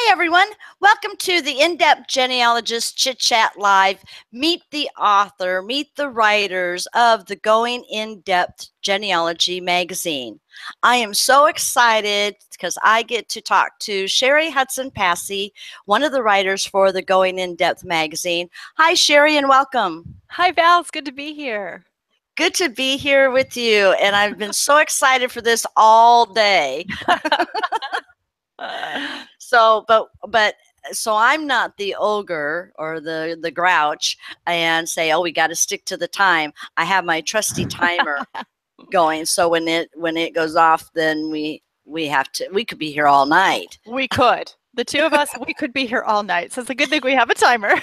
Hi, everyone. Welcome to the In-Depth Genealogist Chit Chat Live. Meet the author, meet the writers of the Going In-Depth Genealogy magazine. I am so excited because I get to talk to Cheryl Hudson Passey, one of the writers for the Going In-Depth magazine. Hi, Cheryl, and welcome. Hi, Val. It's good to be here. Good to be here with you, and I've been so excited for this all day. So I'm not the ogre or the grouch and say, oh, we got to stick to the time. I have my trusty timer going, so when it goes off, then we could be here all night. We could. The two of us, we could be here all night. So it's a good thing we have a timer.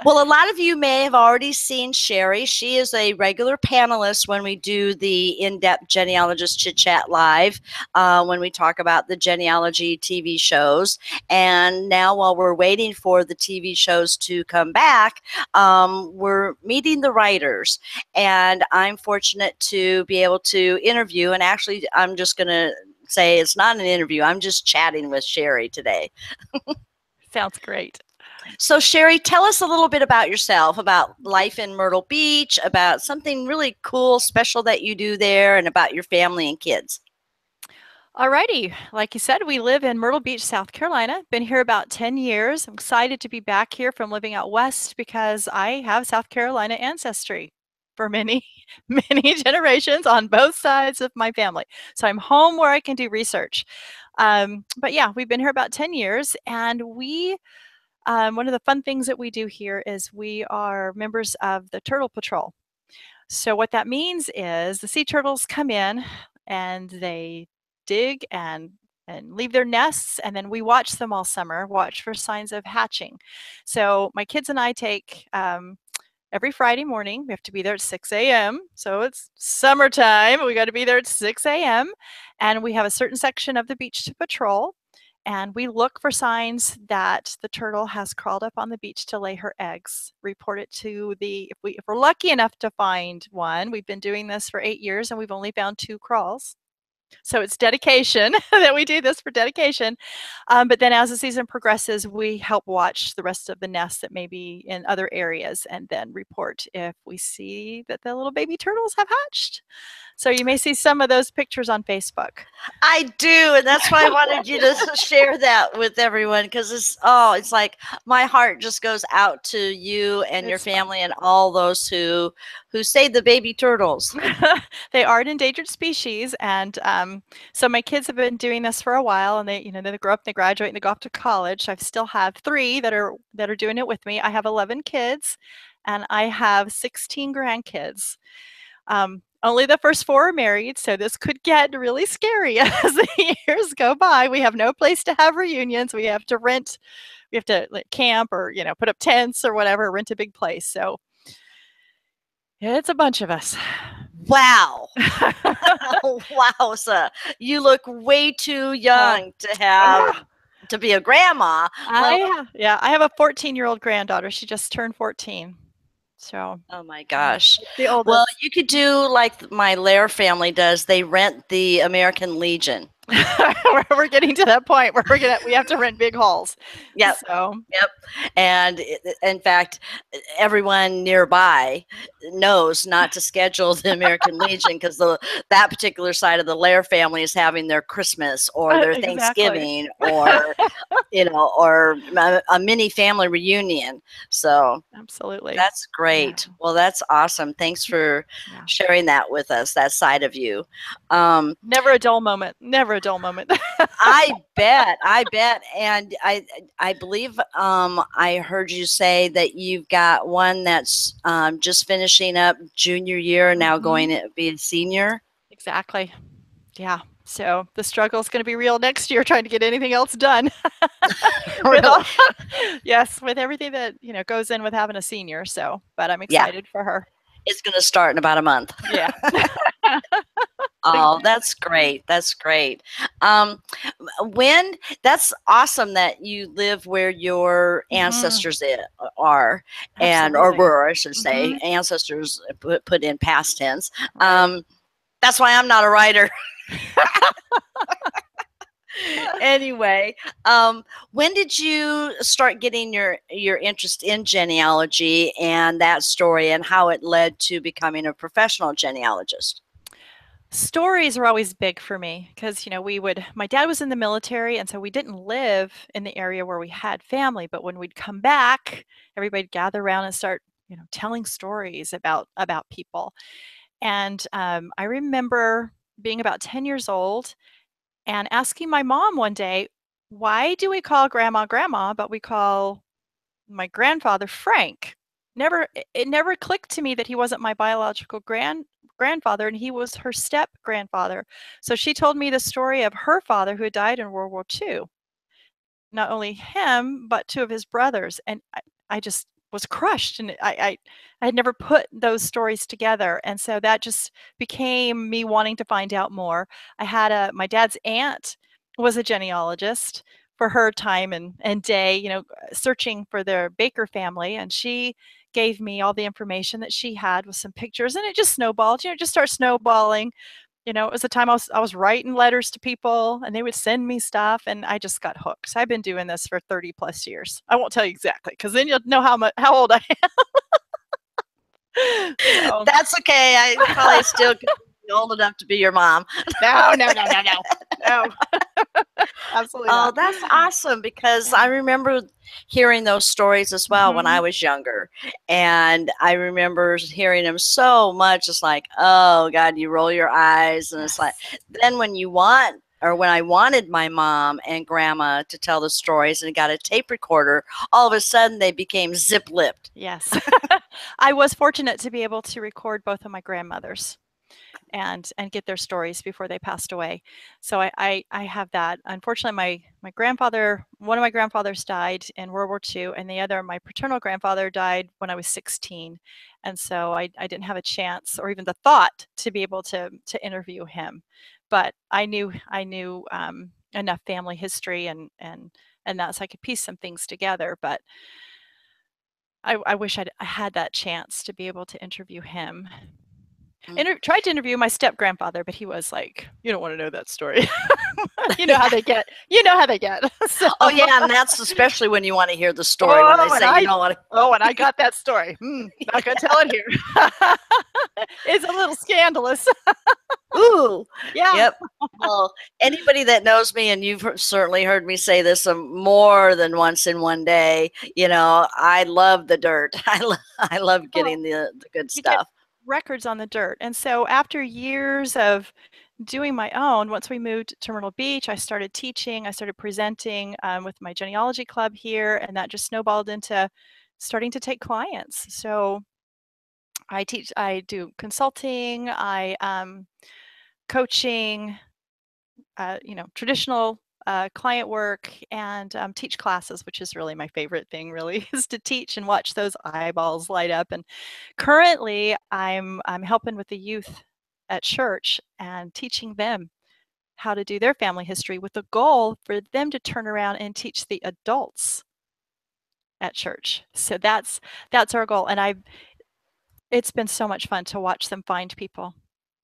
Well, a lot of you may have already seen Sherry. She is a regular panelist when we do the In-Depth Genealogist Chit Chat Live, when we talk about the genealogy TV shows. And now while we're waiting for the TV shows to come back, we're meeting the writers. And I'm fortunate to be able to interview, and actually I'm just going to say it's not an interview. I'm just chatting with Sherry today. Sounds great. So, Sherry, tell us a little bit about yourself, about life in Myrtle Beach, about something really cool, special that you do there, and about your family and kids. Alrighty. Like you said, we live in Myrtle Beach, South Carolina. Been here about 10 years. I'm excited to be back here from living out west because I have South Carolina ancestry for many, many generations on both sides of my family. So I'm home where I can do research. But yeah, we've been here about 10 years, and one of the fun things that we do here is we are members of the Turtle Patrol. So what that means is the sea turtles come in and they dig and leave their nests, and then we watch them all summer, watch for signs of hatching. So my kids and I take every Friday morning, we have to be there at 6 a.m. So it's summertime. We got to be there at 6 a.m. And we have a certain section of the beach to patrol. And we look for signs that the turtle has crawled up on the beach to lay her eggs. Report it to if we're lucky enough to find one. We've been doing this for 8 years and we've only found 2 crawls. So it's dedication that we do this for dedication. But then as the season progresses, we help watch the rest of the nests that may be in other areas and then report if we see that the little baby turtles have hatched. So you may see some of those pictures on Facebook. I do, and that's why I wanted you to share that with everyone, because it's like my heart just goes out to you and your family and all those who save the baby turtles. They are an endangered species, and so my kids have been doing this for a while, and they grow up, they graduate, and they go off to college. I still have 3 that are doing it with me. I have 11 kids, and I have 16 grandkids. Only the first 4 are married, so this could get really scary as the years go by. We have no place to have reunions. We have to rent, we have to camp or, put up tents or whatever, rent a big place. So it's a bunch of us. Wow. Wow. So you look way too young to be a grandma. I have a 14-year-old granddaughter. She just turned 14. So, oh my gosh. Well, you could do like my Lair family does. They rent the American Legion. We're getting to that point where we have to rent big halls. Yep. Yep. And in fact, everyone nearby knows not to schedule the American Legion because that particular side of the Lair family is having their Christmas or their Thanksgiving or or a mini family reunion. So absolutely, that's great. Yeah. Well, that's awesome. Thanks for sharing that with us. That side of you. Never a dull moment. Never a dull moment. I bet. And I believe I heard you say that you've got one that's just finishing up junior year and now going to be a senior. Exactly. Yeah. So the struggle is going to be real next year trying to get anything else done. Yes, with everything that goes in with having a senior. So, but I'm excited for her. It's going to start in about a month. Yeah. Oh, that's great. That's great. That's awesome that you live where your ancestors are, or were, I should say. Ancestors put in past tense. That's why I'm not a writer. Anyway, when did you start getting your interest in genealogy and that story, and how it led to becoming a professional genealogist? Stories are always big for me because, my dad was in the military, and so we didn't live in the area where we had family. But when we'd come back, everybody'd gather around and start, telling stories about people. And I remember being about 10 years old and asking my mom one day, why do we call grandma grandma, but we call my grandfather Frank? It never clicked to me that he wasn't my biological grandfather, and he was her step grandfather. So she told me the story of her father who had died in World War II. Not only him, but two of his brothers. And I just was crushed, and I had never put those stories together. And so that just became me wanting to find out more. I had my dad's aunt was a genealogist for her time and day, searching for their Baker family. And she gave me all the information that she had with some pictures, and it just snowballed, just start snowballing. It was the time I was writing letters to people, and they would send me stuff, and I just got hooked. So I've been doing this for 30 plus years. I won't tell you exactly, because then you'll know how old I am. So. That's okay. I probably still could be old enough to be your mom. No. Absolutely not. Oh, that's awesome, because I remember hearing those stories as well when I was younger. And I remember hearing them so much. It's like, oh God, you roll your eyes. And it's like, then when I wanted my mom and grandma to tell the stories and got a tape recorder, all of a sudden they became zip-lipped. Yes. I was fortunate to be able to record both of my grandmothers and get their stories before they passed away. So I have that. Unfortunately, my grandfather, one of my grandfathers died in World War II, and the other, my paternal grandfather, died when I was 16. And so I didn't have a chance or even the thought to be able to interview him. But I knew enough family history and that, so I could piece some things together. But I wish I had that chance to be able to interview him. Tried to interview my step grandfather, but he was like, "You don't want to know that story." You know how they get. So. Oh yeah, and that's especially when you want to hear the story, when they say you don't want to. Oh, and I got that story. Not gonna tell it here. It's a little scandalous. Ooh, yeah. Yep. Well, anybody that knows me, and you've certainly heard me say this more than once in one day, I love the dirt. I love getting the good stuff. Records on the dirt. And so after years of doing my own, once we moved to Myrtle Beach, I started teaching, I started presenting with my genealogy club here, and that just snowballed into starting to take clients. So I do consulting, coaching, traditional client work, and teach classes, which is really my favorite thing, really, is to teach and watch those eyeballs light up. And currently, I'm helping with the youth at church and teaching them how to do their family history, with the goal for them to turn around and teach the adults at church. So that's our goal. And it's been so much fun to watch them find people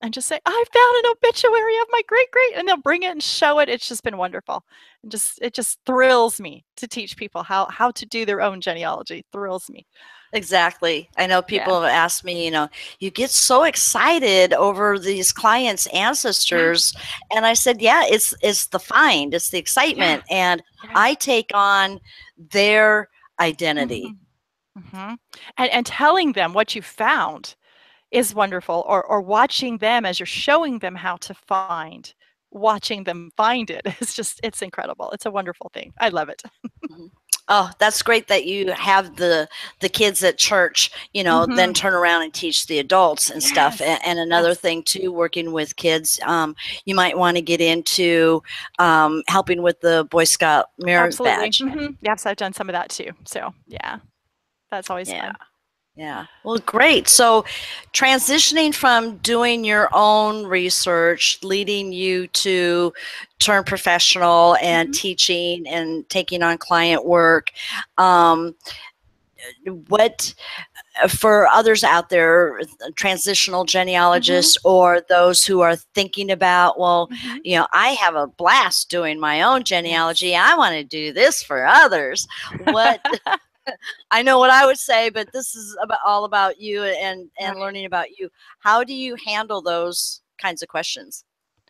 and just say, I found an obituary of my great-great, and they'll bring it and show it. It's just been wonderful. And it just thrills me to teach people how to do their own genealogy. Thrills me. Exactly. I know people have asked me, you get so excited over these clients' ancestors. And I said, yeah, it's the find, it's the excitement. And I take on their identity. And telling them what you found is wonderful, or watching them as you're showing them how to find, watching them find it. It's incredible. It's a wonderful thing. I love it. Oh, that's great that you have the kids at church, then turn around and teach the adults and stuff. And another thing too, working with kids, you might want to get into helping with the Boy Scout merit badge. Yes, I've done some of that too. So yeah, that's always fun. Yeah. Well, great. So transitioning from doing your own research, leading you to turn professional and teaching and taking on client work, what for others out there, transitional genealogists, or those who are thinking about, well, I have a blast doing my own genealogy. Yes. I want to do this for others. What I know what I would say, but this is all about you and learning about you. How do you handle those kinds of questions?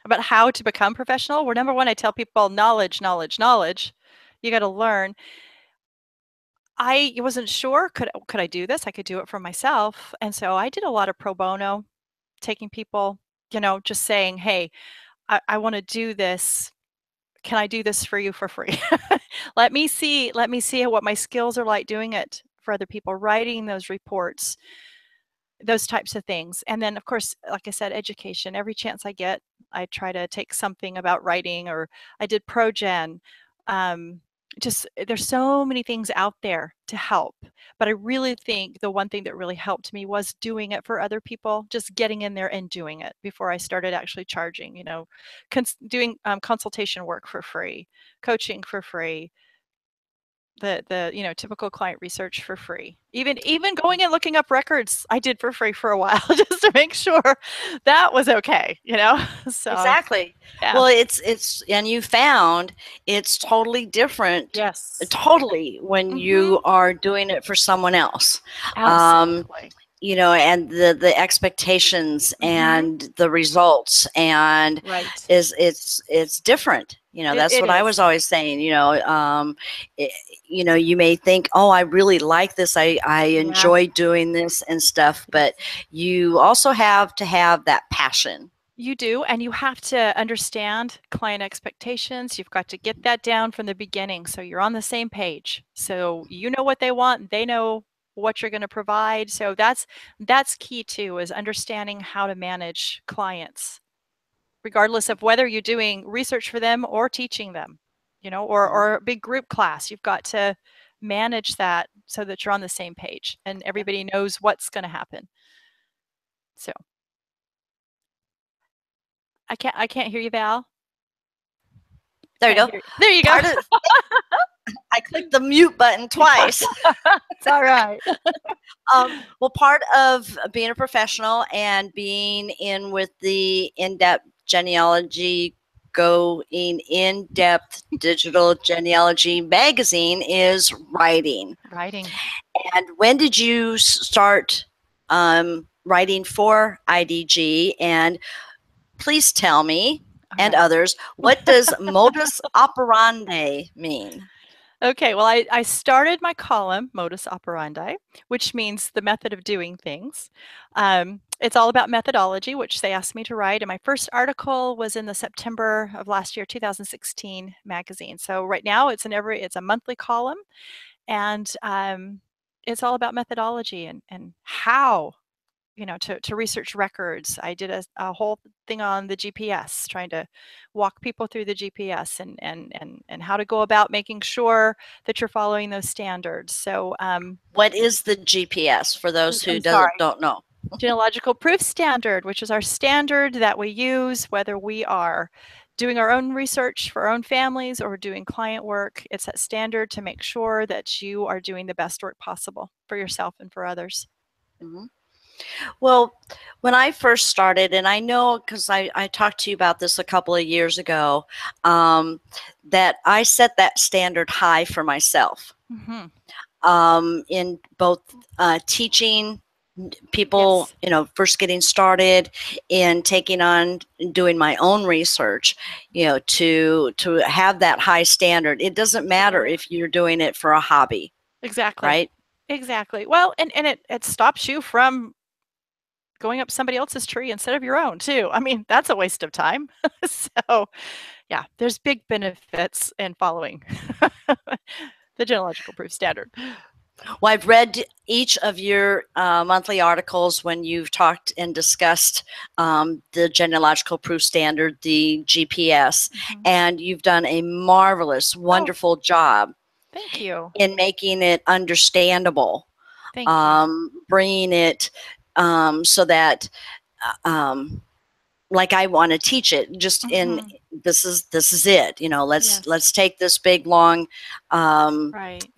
About how to become professional? Well, number one, I tell people knowledge, knowledge, knowledge. You got to learn. I wasn't sure, could I do this? I could do it for myself. And so I did a lot of pro bono, taking people, just saying, hey, I want to do this. Can I do this for you for free? Let me see what my skills are like doing it for other people, writing those reports, those types of things. And then, of course, like I said, education. Every chance I get, I try to take something about writing, or I did ProGen. Just there's so many things out there to help. But I really think the one thing that really helped me was doing it for other people, just getting in there and doing it before I started actually charging, doing consultation work for free, coaching for free, the typical client research for free. Even going and looking up records, I did for free for a while just to make sure that was okay, So Exactly. yeah. Well, it's and you found it's totally different. Yes. Totally when you are doing it for someone else. Absolutely. And the expectations and the results and it's different. That's what I was always saying. You may think, oh, I really like this. I enjoy doing this and stuff, but you also have to have that passion. You do, and you have to understand client expectations. You've got to get that down from the beginning so you're on the same page. So you know what they want, they know what you're going to provide. So that's key too, is understanding how to manage clients, regardless of whether you're doing research for them or teaching them, or a big group class. You've got to manage that so that you're on the same page and everybody knows what's going to happen. So I can't hear you, Val. There you go. There you go. I clicked the mute button twice. It's all right. Well, part of being a professional and being in with the in-depth genealogy, going in-depth digital genealogy magazine is writing. Writing. And when did you start writing for IDG? And please tell me and others, what does modus operandi mean? Okay, well, I started my column, Modus Operandi, which means the method of doing things. It's all about methodology, which they asked me to write. And my first article was in the September of last year, 2016 magazine. So right now it's a monthly column, and it's all about methodology and how to research records. I did a whole thing on the GPS, trying to walk people through the GPS and how to go about making sure that you're following those standards. So what is the GPS for those who don't know? Genealogical Proof Standard, which is our standard that we use whether we are doing our own research for our own families or doing client work. It's that standard to make sure that you are doing the best work possible for yourself and for others. Well, when I first started, and I know because I talked to you about this a couple of years ago, that I set that standard high for myself in both teaching people, first getting started, in taking on doing my own research, to have that high standard. It doesn't matter if you're doing it for a hobby. Exactly. Right? Exactly. Well, and it stops you from going up somebody else's tree instead of your own too. I mean, that's a waste of time. So yeah, there's big benefits in following the genealogical proof standard. Well, I've read each of your monthly articles when you've talked and discussed the genealogical proof standard, the GPS, and you've done a marvelous, wonderful job. Thank you. In making it understandable. Thank you. Bringing it so that like I want to teach it, just in this is it. Let's take this big long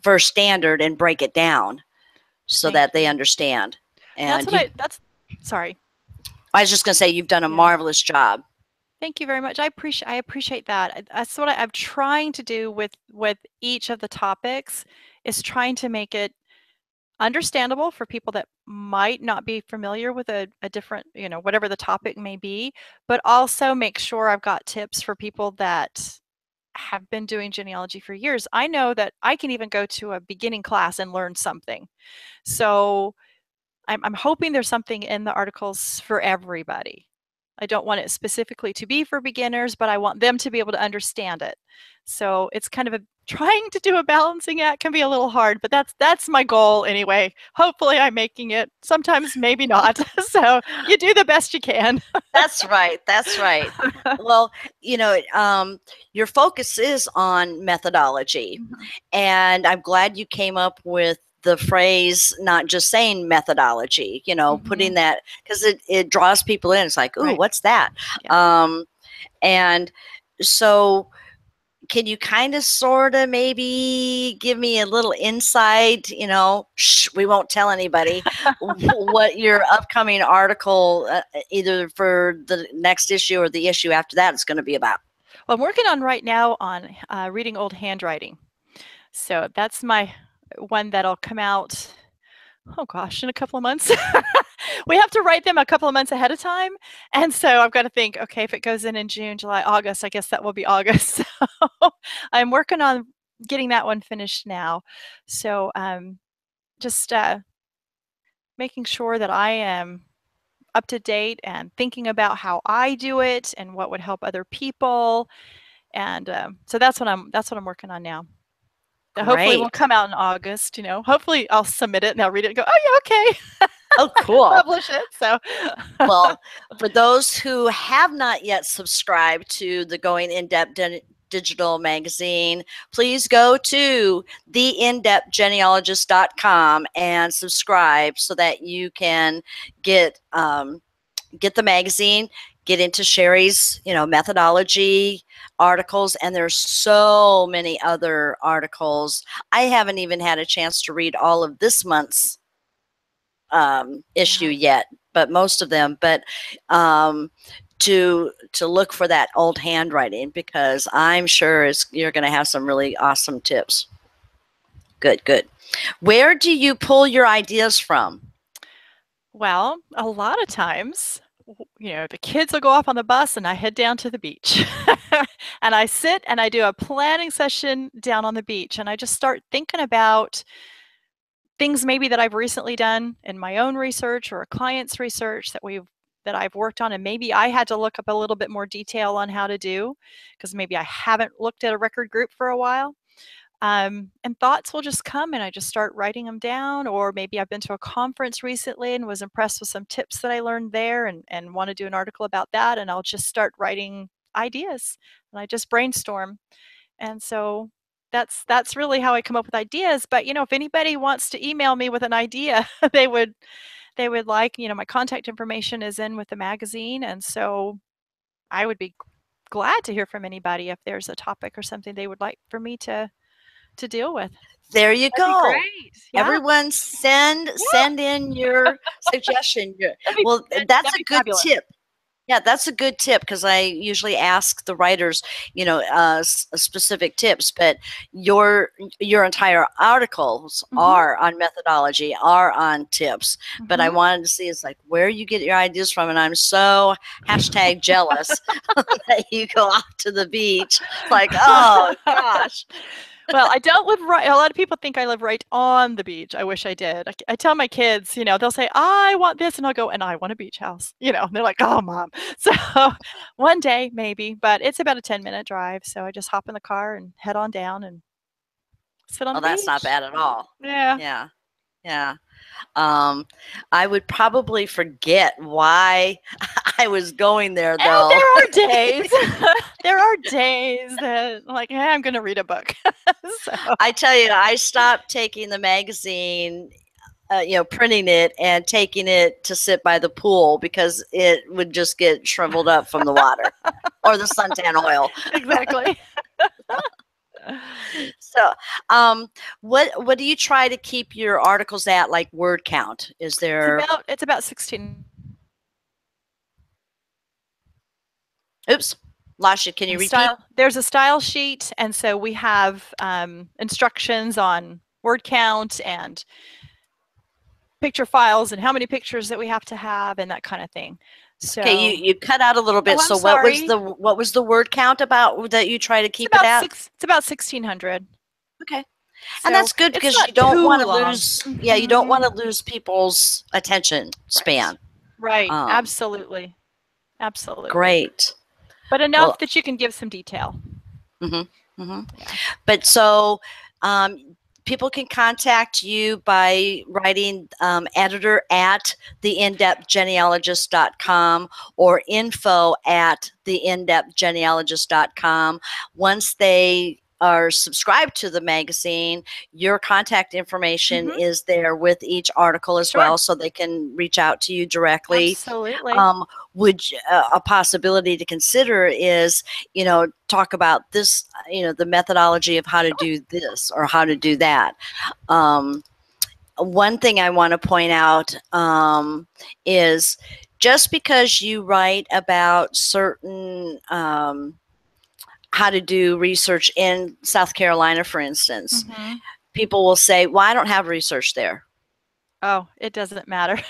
first standard and break it down. so that they understand. And sorry. I was just going to say, you've done a marvelous job. Thank you very much. I appreciate that. That's what I'm trying to do with each of the topics, is trying to make it understandable for people that might not be familiar with a different, whatever the topic may be, but also make sure I've got tips for people that have been doing genealogy for years. I know that I can even go to a beginning class and learn something. So I'm hoping there's something in the articles for everybody. I don't want it specifically to be for beginners, but I want them to be able to understand it. So it's kind of trying to do a balancing act can be a little hard, but that's my goal anyway. Hopefully I'm making it. Sometimes maybe not. So you do the best you can. That's right. That's right. Well, your focus is on methodology, and I'm glad you came up with the phrase, not just saying methodology, putting that, because it draws people in. It's like, ooh, what's that? Yeah. And so can you kind of sort of maybe give me a little insight, we won't tell anybody, what your upcoming article, either for the next issue or the issue after that, is going to be about? Well, I'm working on right now on reading old handwriting. So that's my one that'll come out, oh gosh, in a couple of months. We have to write them a couple of months ahead of time. And so I've got to think, okay, if it goes in June, July, August, I guess that will be August. So I'm working on getting that one finished now. So just making sure that I am up to date and thinking about how I do it and what would help other people. And so that's what I'm working on now. Great. Hopefully will come out in August, hopefully I'll submit it and they'll read it and go, oh yeah, okay. Oh, cool. Publish it. So well, for those who have not yet subscribed to the Going In-Depth Digital magazine, please go to theinDepthGenealogist.com and subscribe so that you can get the magazine, get into Sherry's, methodology articles, and there's so many other articles. I haven't even had a chance to read all of this month's issue yet, but most of them. But to look for that old handwriting, because I'm sure you're going to have some really awesome tips. Good. Where do you pull your ideas from? Well, a lot of times, the kids will go off on the bus and I head down to the beach and I sit and I do a planning session down on the beach, and I just start thinking about things maybe that I've recently done in my own research or a client's research that I've worked on, and maybe I had to look up a little bit more detail on how to do, because maybe I haven't looked at a record group for a while. And thoughts will just come and I just start writing them down. Or maybe I've been to a conference recently and was impressed with some tips that I learned there and want to do an article about that. And I'll just start writing ideas and I just brainstorm. And so that's really how I come up with ideas. But, if anybody wants to email me with an idea, they would like, my contact information is in with the magazine. And so I would be glad to hear from anybody if there's a topic or something they would like for me to deal with. There you go. Great. Yeah. Everyone send in your suggestion. Well, that's a good tip. Yeah, that's a good tip, because I usually ask the writers, specific tips, but your entire articles are on methodology, are on tips. But I wanted to see, it's like, where you get your ideas from, and I'm so #jealous that you go off to the beach. Like, oh gosh. Well, I don't live right. A lot of people think I live right on the beach. I wish I did. I tell my kids, they'll say, I want this. And I'll go, and I want a beach house. And they're like, oh, Mom. So one day, maybe. But it's about a 10-minute drive. So I just hop in the car and head on down and sit on the beach. That's not bad at all. Yeah. Yeah. I would probably forget why I was going there, though. And there are days. There are days that I'm like, hey, I'm going to read a book. So. I tell you, I stopped taking the magazine, printing it and taking it to sit by the pool, because it would just get shriveled up from the water or the suntan oil. Exactly. So, what do you try to keep your articles at, like word count? Is there? It's about 16. Oops, lost you. Can you repeat? There's a style sheet, and so we have instructions on word count and picture files and how many pictures that we have to have and that kind of thing. So, okay, you cut out a little bit. so what was the word count about that you try to keep it at? It's about 1,600. Okay. And that's good because you don't want to lose. Yeah, you don't want to lose people's attention span. Right. Absolutely. Absolutely. Great. But enough that you can give some detail. Yeah. But so people can contact you by writing editor at theinDepthGenealogist.com or info at theinDepthGenealogist.com. Once they are subscribed to the magazine, your contact information is there with each article as well, so they can reach out to you directly. Absolutely. A possibility to consider is, talk about this, the methodology of how to do this or how to do that. One thing I want to point out is just because you write about certain how to do research in South Carolina, for instance, people will say, well, I don't have research there. Oh, it doesn't matter.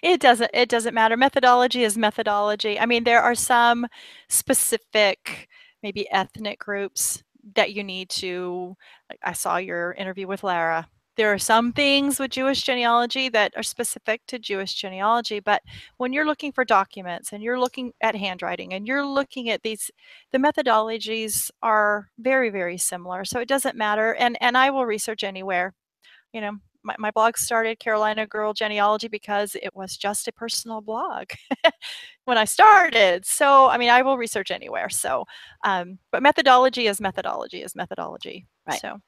It doesn't matter. Methodology is methodology. I mean, there are some specific, maybe ethnic groups that you need to, like I saw your interview with Lara. There are some things with Jewish genealogy that are specific to Jewish genealogy, but when you're looking for documents and you're looking at handwriting and you're looking at these, the methodologies are very, very similar. So it doesn't matter. And I will research anywhere. My blog started Carolina Girl Genealogy because it was just a personal blog when I started. So, I mean, I will research anywhere. So, but methodology is methodology is methodology. Right. So.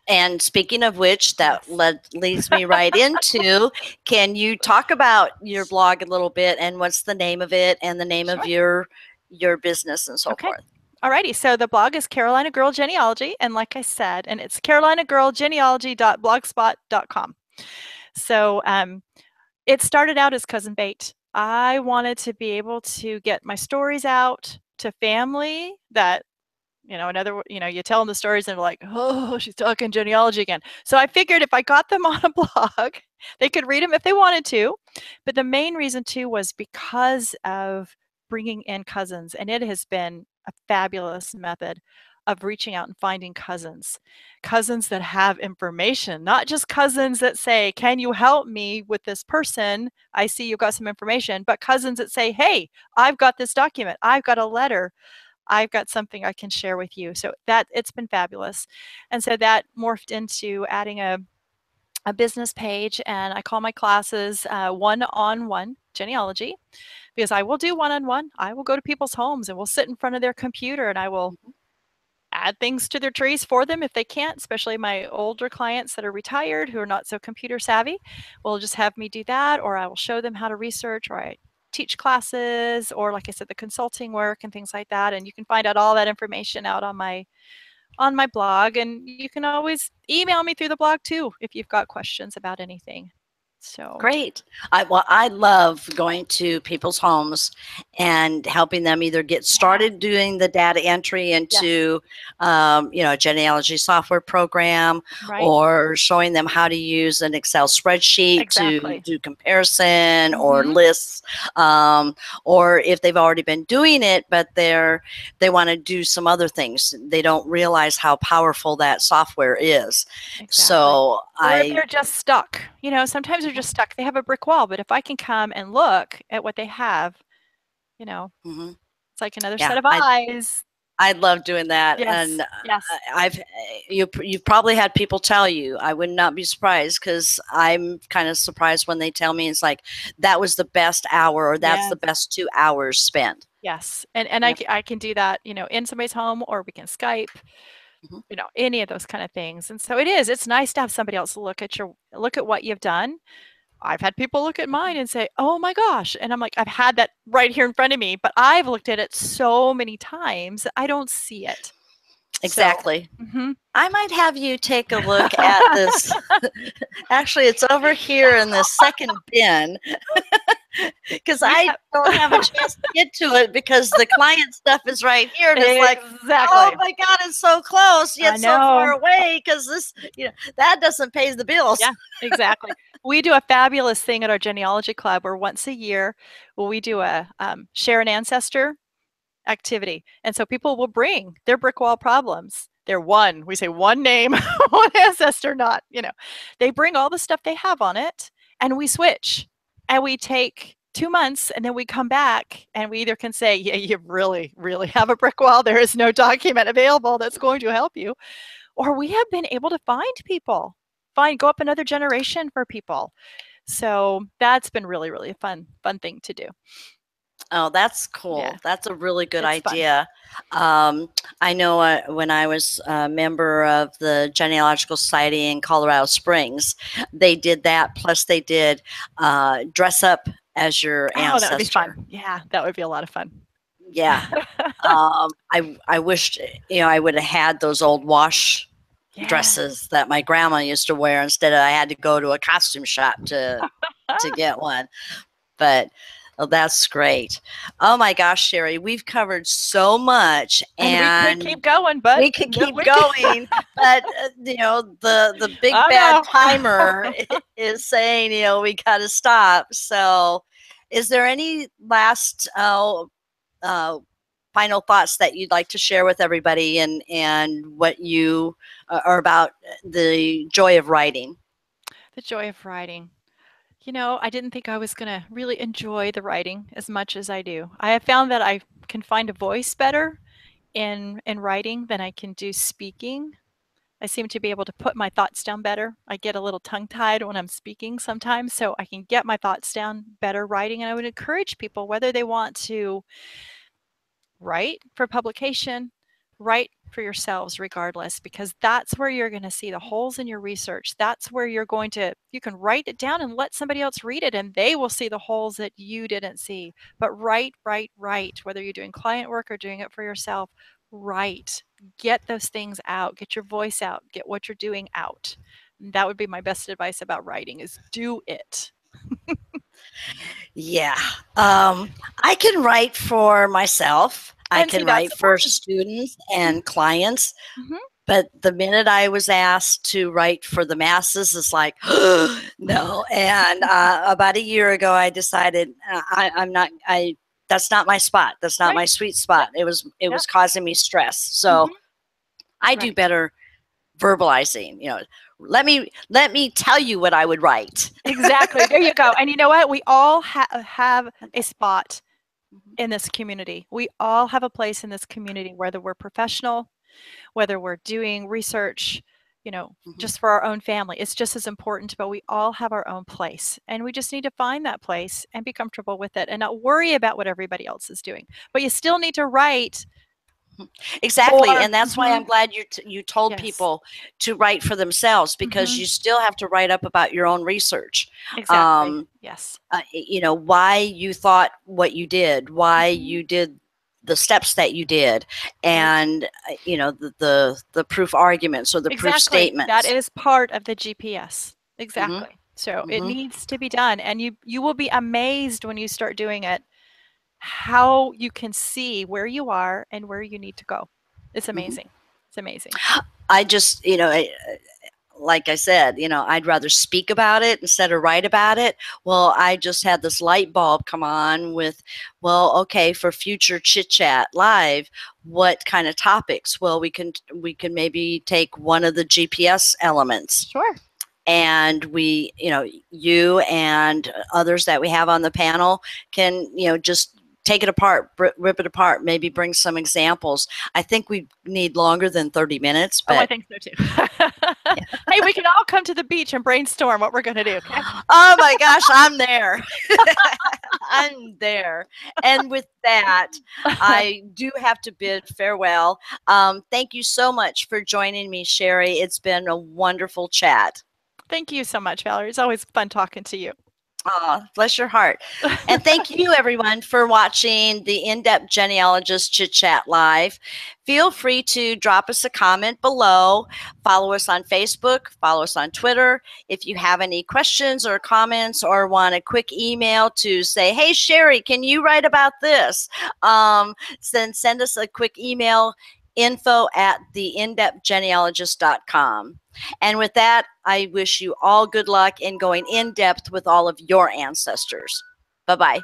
And speaking of which, that leads me right into, can you talk about your blog a little bit and what's the name of it and the name of your business and so forth? Alrighty, so the blog is Carolina Girl Genealogy, and like I said, and it's carolinagirlgenealogy.blogspot.com. So it started out as cousin bait. I wanted to be able to get my stories out to family that, you tell them the stories and they're like, oh, she's talking genealogy again. So I figured if I got them on a blog, they could read them if they wanted to. But the main reason too was because of bringing in cousins, and it has been a fabulous method of reaching out and finding cousins that have information, not just cousins that say, can you help me with this person? I see you've got some information, but cousins that say, hey, I've got this document. I've got a letter. I've got something I can share with you. So it's been fabulous. And so that morphed into adding a business page, and I call my classes one-on-one genealogy, because I will do one-on-one. I will go to people's homes and we'll sit in front of their computer and I will add things to their trees for them if they can't, especially my older clients that are retired who are not so computer savvy. Will just have me do that, or I will show them how to research, or I teach classes, or like I said, the consulting work and things like that. And you can find out all that information out on my blog, and you can always email me through the blog too if you've got questions about anything. So great. I love going to people's homes and helping them either get started doing the data entry into a genealogy software program, or showing them how to use an Excel spreadsheet to do comparison or lists, or if they've already been doing it but they want to do some other things, they don't realize how powerful that software is. So or if they're just stuck, sometimes they're just stuck. They have a brick wall, but if I can come and look at what they have, it's like another set of eyes. I love doing that. And you've probably had people tell you, I would not be surprised, because I'm kind of surprised when they tell me it's like, that was the best hour, or that's the best 2 hours spent. Yes. And I can do that, in somebody's home, or we can Skype. Any of those kind of things. And so it's nice to have somebody else look at what you've done. I've had people look at mine and say, oh my gosh. And I'm like, I've had that right here in front of me, but I've looked at it so many times, I don't see it. Exactly. So, I might have you take a look at this. Actually, it's over here in the second bin because I don't have a chance to get to it because the client stuff is right here. And it's like, oh my God, it's so close yet so far away because this, that doesn't pay the bills. Yeah, exactly. We do a fabulous thing at our genealogy club where once a year, we do a share an ancestor activity. And so people will bring their brick wall problems. We say one name, one ancestor, not, they bring all the stuff they have on it and we switch and we take 2 months and then we come back and we either can say, yeah, you really, really have a brick wall. There is no document available that's going to help you. Or we have been able to find people, go up another generation for people. So that's been really, really a fun thing to do. Oh, that's cool. Yeah. That's a really good idea. I know when I was a member of the Genealogical Society in Colorado Springs, they did that. Plus they did dress up as your ancestor. Oh, that would be fun. Yeah, that would be a lot of fun. Yeah. I wished, I would have had those old wash dresses that my grandma used to wear instead of I had to go to a costume shop to get one. But that's great. Oh my gosh, Sherry, we've covered so much, and we could keep going, but we could keep going. But the big bad timer is saying, we got to stop. So, is there any last final thoughts that you'd like to share with everybody, and what you are about the joy of writing? The joy of writing. I didn't think I was going to really enjoy the writing as much as I do. I have found that I can find a voice better in writing than I can do speaking. I seem to be able to put my thoughts down better. I get a little tongue-tied when I'm speaking sometimes, so I can get my thoughts down better writing. And I would encourage people, whether they want to write for publication, write for yourselves regardless, because that's where you're going to see the holes in your research. That's where you can write it down and let somebody else read it and they will see the holes that you didn't see. But write, whether you're doing client work or doing it for yourself, write, get those things out, get your voice out, get what you're doing out. That would be my best advice about writing, is do it. Yeah. I can write for myself. I can write for students and clients. But the minute I was asked to write for the masses, it's like, no. And about a year ago, I decided that's not my spot. That's not my sweet spot. It was causing me stress. So I do better verbalizing, let me tell you what I would write. Exactly. There you go. And you know what? We all have a spot in this community. We all have a place in this community, whether we're professional, whether we're doing research, just for our own family. It's just as important, but we all have our own place. And we just need to find that place and be comfortable with it and not worry about what everybody else is doing. But you still need to write. Exactly. And that's why I'm glad you told people to write for themselves, because you still have to write up about your own research. Exactly. Yes. Why you thought what you did, why you did the steps that you did, and the proof arguments or the proof statements. That is part of the GPS. Exactly. So it needs to be done, and you will be amazed when you start doing it, how you can see where you are and where you need to go. It's amazing. It's amazing. I just, like I said, I'd rather speak about it instead of write about it. Well, I just had this light bulb come on with, well, okay, for future Chit Chat Live, what kind of topics? Well, we can maybe take one of the GPS elements. Sure. And we, you and others that we have on the panel can, just take it apart, rip it apart, maybe bring some examples. I think we need longer than 30 minutes. But I think so too. Hey, we can all come to the beach and brainstorm what we're going to do. Okay? Oh my gosh, I'm there. I'm there. And with that, I do have to bid farewell. Thank you so much for joining me, Sherry. It's been a wonderful chat. Thank you so much, Valerie. It's always fun talking to you. Oh, bless your heart. And thank you, everyone, for watching the In-Depth Genealogist Chit Chat Live. Feel free to drop us a comment below. Follow us on Facebook. Follow us on Twitter. If you have any questions or comments or want a quick email to say, hey, Sherry, can you write about this? Then send us a quick email, info@theinDepthGenealogist.com. And with that, I wish you all good luck in going in depth with all of your ancestors. Bye-bye.